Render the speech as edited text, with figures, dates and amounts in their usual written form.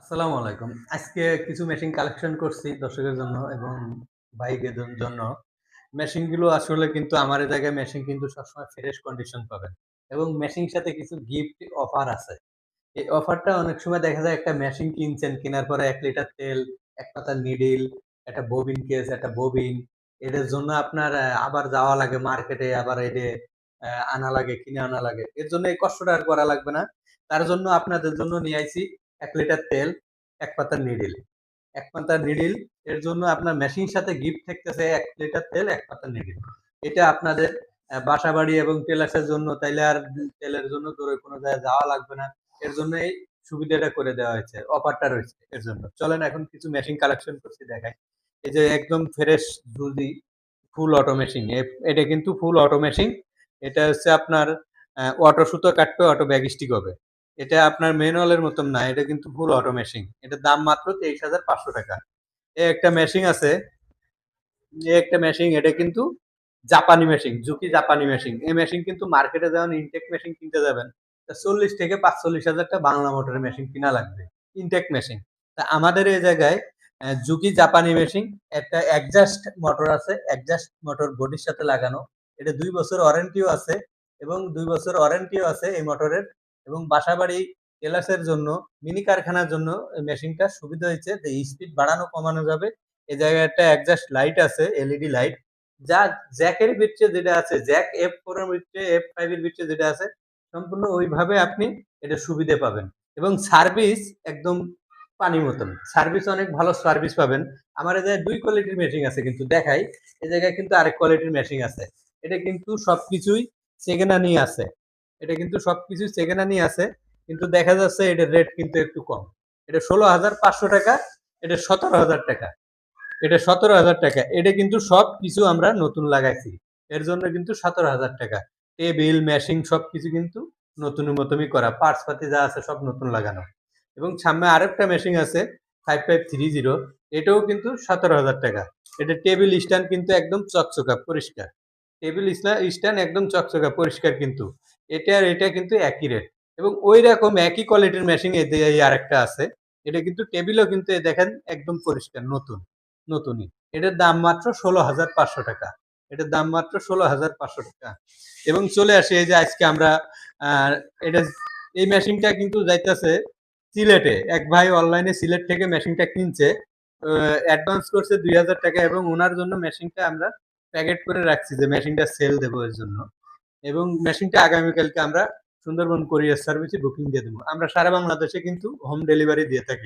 আসসালামু আলাইকুম। আজকে কিছু মেশিন কালেকশন করছি দর্শকের জন্য এবং ভাইদের জন্য। মেশিনগুলো আসলে কিন্তু আমার এই জায়গায় মেশিন কিন্তু সবসময় ফ্রেশ কন্ডিশন পাবেন এবং মেশিনের সাথে কিছু গিফট অফার আছে। এই অফারটা অনেক সময় দেখা যায় একটা মেশিন কিনছেন, কেনার পরে ১ লিটার তেল, ১ পাতা নিডল, একটা ববিন কেস, একটা ববিন। এটার জন্য আপনার আবার যাওয়া লাগে মার্কেটে, আবার আনা লাগে, কিনে আনা লাগে। এর জন্য এই কষ্টটা আর করা লাগবে না। তার জন্য আপনাদের জন্য নিয়ে আইছি ১ লিটার তেল, ১ পাতা নিডল। ১ পাতা নিডল এর জন্য আপনার মেশিনের সাথে গিফট থাকতেছে ১ লিটার তেল, ১ পাতা নিডল। এটা আপনাদের বাসাবাড়ি এবং টেলার্সের জন্য তাইলে আর তেলের জন্য দূরে কোনো জায়গায় যাওয়া লাগবে না। এর জন্য এই সুবিধাটা করে দেওয়া হয়েছে। অফারটা রয়েছে এর জন্য। চলেন এখন কিছু মেশিন কালেকশন করছি দেখাই। এই যে একদম ফ্রেশ যদি ফুল অটো মেশিন। এটা কিন্তু ফুল অটো মেশিন। এটা হচ্ছে আপনার অটো সুতো কাটবে, অটো ব্যাগ স্টিক হবে। এটা আপনার ম্যানুয়ালের মতন না। এটা কিন্তু ফুল অটো মেশিন। এটার দাম মাত্র ৳২৩,৫০০। এ একটা মেশিন আছে, একটা মেশিন এটা কিন্তু জাপানি মেশিন, জুকি জাপানি মেশিন। এই মেশিন কিন্তু মার্কেটে যখন ইনটেক মেশিন কিনতে যাবেন, ৪০ থেকে ৪৫,০০০ বাংলা মোটরের মেশিন কিনা লাগবে। Intake machine. তা আমাদের এই জায়গায় জুকি জাপানি মেশিন, একটা অ্যাডজাস্ট মোটর আছে। অ্যাডজাস্ট মোটর বডির সাথে লাগানো। এটা ২ বছর ওয়ারেন্টিও আছে এবং ২ বছর ওয়ারেন্টিও আছে এই মোটরের এবং বাসাবাড়ি টেলার্সের জন্য, মিনি কারখানার জন্য এই মেশিনটা সুবিধা হয়েছে যে স্পিড বাড়ানো কমানো যাবে। এই জায়গায় একটা অ্যাডজাস্ট লাইট আছে, এলইডি লাইট। যা জ্যাকের ভিতরে যেটা আছে, জ্যাক F4 এর ভিতরে, F5 এর ভিতরে যেটা আছে, সম্পূর্ণ ওইভাবে আপনি এটা সুবিধে পাবেন। এবং সার্ভিস একদম পানির মতন। সার্ভিস অনেক ভালো সার্ভিস পাবেন। আমার এই জায়গায় ২ কোয়ালিটির মেশিন আছে কিন্তু দেখাই। এই জায়গায় কিন্তু আরেক কোয়ালিটির মেশিন আছে। এটা কিন্তু সবকিছুই সেকেন্ড হ্যান্ডই আছে। এটা কিন্তু সবকিছুই সেকেন্ড হ্যান্ডই আছে। কিন্তু দেখা যাচ্ছে এটার রেট কিন্তু একটু কম। এটা ৳১৬,৫০০, এটা ৳১৭,০০০। এটা ৳১৭,০০০। এটা কিন্তু সবকিছু আমরা নতুন লাগাইছি। এর জন্য কিন্তু ৳১৭,০০০। টেবিল, মেশিন সবকিছু কিন্তু নতুনের মতনই করা। পার্টস পাতি যা আছে সব নতুন লাগানো। এবং সামনে আরেকটা মেশিন আছে 5530, এটাও কিন্তু ৳১৭,০০০। এটা টেবিল স্ট্যান্ড কিন্তু একদম চকচকা পরিষ্কার। টেবিল স্ট্যান্ড একদম চকচকা পরিষ্কার কিন্তু। এটা আর এটা কিন্তু একই রেট। এবং ঐরকম একই কোয়ালিটির মেশিন এই আরেকটা আছে। এটা কিন্তু টেবিলও কিন্তু দেখেন একদম পরিষ্কার নতুন। নতুনই। এটার দাম মাত্র ৳১৬,৫০০। এটার দাম মাত্র ৳১৬,৫০০। এবং চলে আসি এই যে আজকে আমরা আ এটা এই মেশিনটা কিন্তু যাইতেছে সিলেটে। এক ভাই অনলাইনে সিলেট থেকে মেশিনটা কিনছে। অ্যাডভান্স করছে ৳২,০০০ এবং উনার জন্য মেশিনটা আমরা প্যাকেট করে রাখছি যে মেশিনটা সেল দেবো এর জন্য। এবং মেশিনটা আগামীকালকে আমরা সুন্দরবন কুরিয়ার সার্ভিসে বুকিং দিয়ে দেবো। আমরা সারা বাংলাদেশে কিন্তু হোম ডেলিভারি দিয়ে থাকি।